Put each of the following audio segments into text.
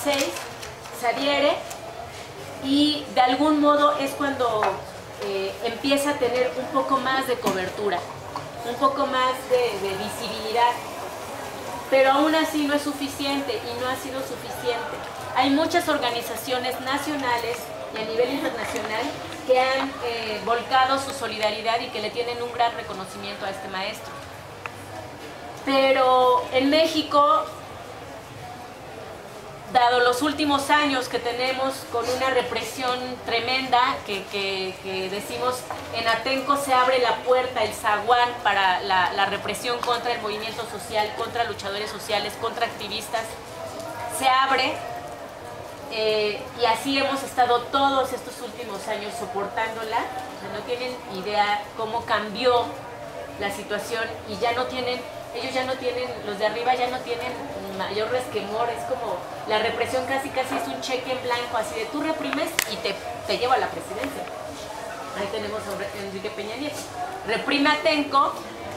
2006 se adhiere y de algún modo es cuando empieza a tener un poco más de cobertura, un poco más de visibilidad, pero aún así no es suficiente y no ha sido suficiente. Hay muchas organizaciones nacionales y a nivel internacional que han volcado su solidaridad y que le tienen un gran reconocimiento a este maestro. Pero en México, dado los últimos años que tenemos con una represión tremenda, que decimos en Atenco se abre la puerta, el zaguán para la represión contra el movimiento social, contra luchadores sociales, contra activistas, se abre. Y así hemos estado todos estos últimos años soportándola. O sea, no tienen idea cómo cambió la situación y ya no tienen, ellos ya no tienen, los de arriba ya no tienen mayor resquemor. Es como la represión casi es un cheque en blanco, así de tú reprimes y te lleva a la presidencia. Ahí tenemos a Enrique Peña Nieto. Reprime a Atenco,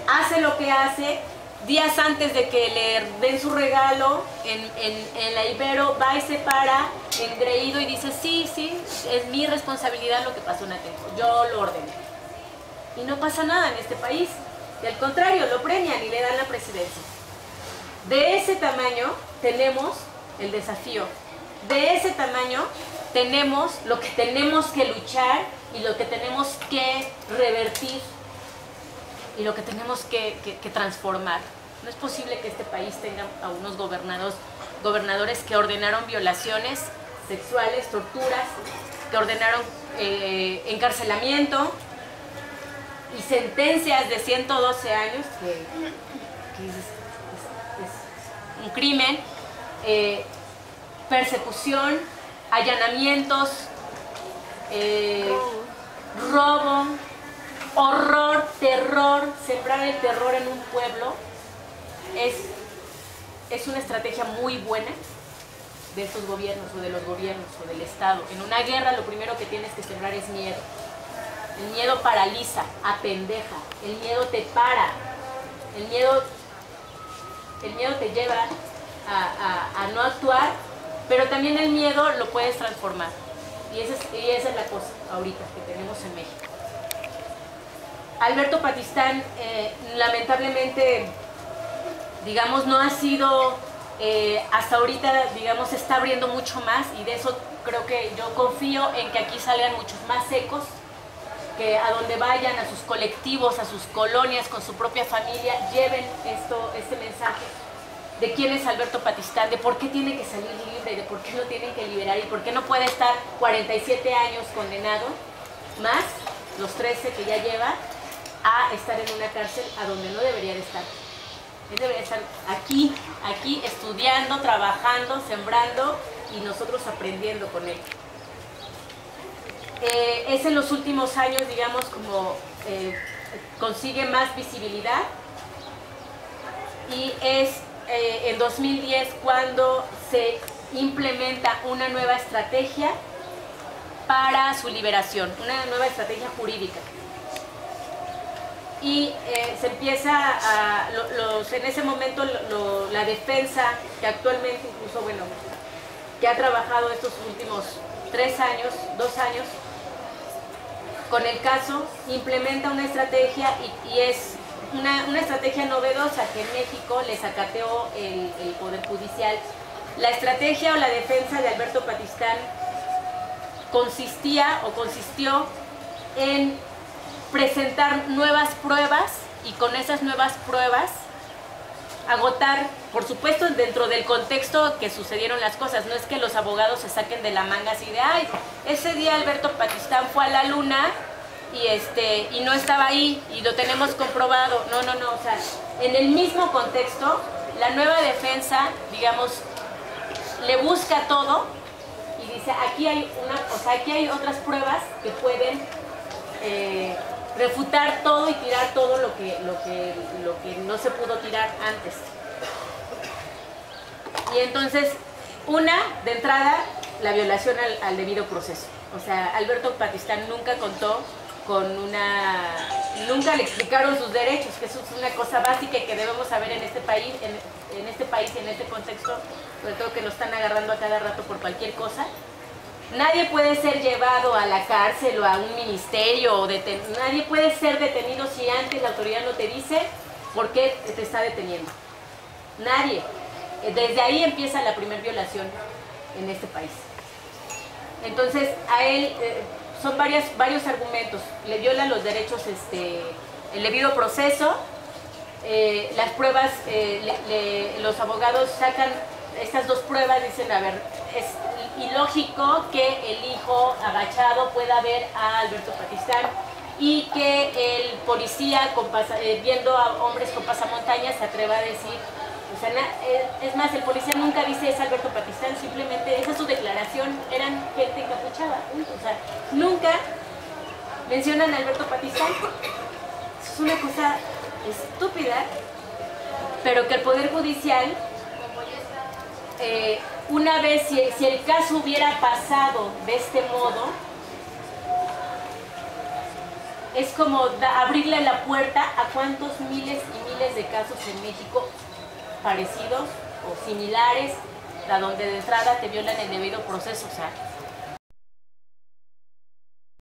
hace lo que hace. Días antes de que le den su regalo en la Ibero, va y se para engreído y dice, sí, es mi responsabilidad lo que pasó en Atenco, yo lo ordené. Y no pasa nada en este país, y al contrario, lo premian y le dan la presidencia. De ese tamaño tenemos el desafío, de ese tamaño tenemos lo que tenemos que luchar y lo que tenemos que revertir y lo que tenemos que transformar. No es posible que este país tenga a unos gobernadores que ordenaron violaciones sexuales, torturas, que ordenaron encarcelamiento y sentencias de 112 años, que es un crimen, persecución, allanamientos, robo, horror, terror. Sembrar el terror en un pueblo es una estrategia muy buena de estos gobiernos o de los gobiernos o del Estado. En una guerra lo primero que tienes que sembrar es miedo. El miedo paraliza, apendeja, el miedo te para, el miedo te lleva a no actuar, pero también el miedo lo puedes transformar. Y esa es la cosa ahorita que tenemos en México. Alberto Patistán, lamentablemente, digamos, no ha sido, hasta ahorita, digamos, se está abriendo mucho más, y de eso creo que yo confío en que aquí salgan muchos más ecos, que a donde vayan, a sus colectivos, a sus colonias, con su propia familia, lleven este mensaje de quién es Alberto Patistán, de por qué tiene que salir libre, de por qué lo tienen que liberar y por qué no puede estar 47 años condenado, más los 13 que ya lleva, a estar en una cárcel a donde no debería de estar. Él debería estar aquí estudiando, trabajando, sembrando y nosotros aprendiendo con él. Es en los últimos años, digamos, como consigue más visibilidad, y es en 2010 cuando se implementa una nueva estrategia para su liberación, una nueva estrategia jurídica. Y se empieza en ese momento la defensa, que actualmente incluso, bueno, que ha trabajado estos últimos 2 años, con el caso, implementa una estrategia y es una estrategia novedosa que en México les acateó el Poder Judicial. La estrategia o la defensa de Alberto Patistán consistió en presentar nuevas pruebas y con esas nuevas pruebas agotar, por supuesto dentro del contexto que sucedieron las cosas. No es que los abogados se saquen de la manga así de, ay, ese día Alberto Patistán fue a la luna y no estaba ahí y lo tenemos comprobado. No, o sea, en el mismo contexto, la nueva defensa, digamos, le busca todo y dice, aquí hay otras pruebas que pueden refutar todo y tirar todo lo que no se pudo tirar antes. Y entonces, de entrada, la violación al debido proceso. O sea, Alberto Patistán nunca contó nunca le explicaron sus derechos, que eso es una cosa básica y que debemos saber en este país, en este contexto, sobre todo que nos están agarrando a cada rato por cualquier cosa. Nadie puede ser llevado a la cárcel o a un ministerio, nadie puede ser detenido si antes la autoridad no te dice por qué te está deteniendo. Nadie. Desde ahí empieza la primera violación en este país. Entonces, a él son varios argumentos. Le violan los derechos, el debido proceso, las pruebas, los abogados sacan estas dos pruebas, dicen, a ver, es ilógico que el hijo agachado pueda ver a Alberto Patistán y que el policía viendo a hombres con pasamontañas se atreva a decir, o sea, es más, el policía nunca dice es Alberto Patistán, simplemente esa es su declaración, eran gente encapuchada, o sea, nunca mencionan a Alberto Patistán. Es una cosa estúpida, pero que el Poder Judicial, una vez, si el caso hubiera pasado de este modo, es como abrirle la puerta a cuántos miles y miles de casos en México parecidos o similares, a donde de entrada te violan el debido proceso. O sea,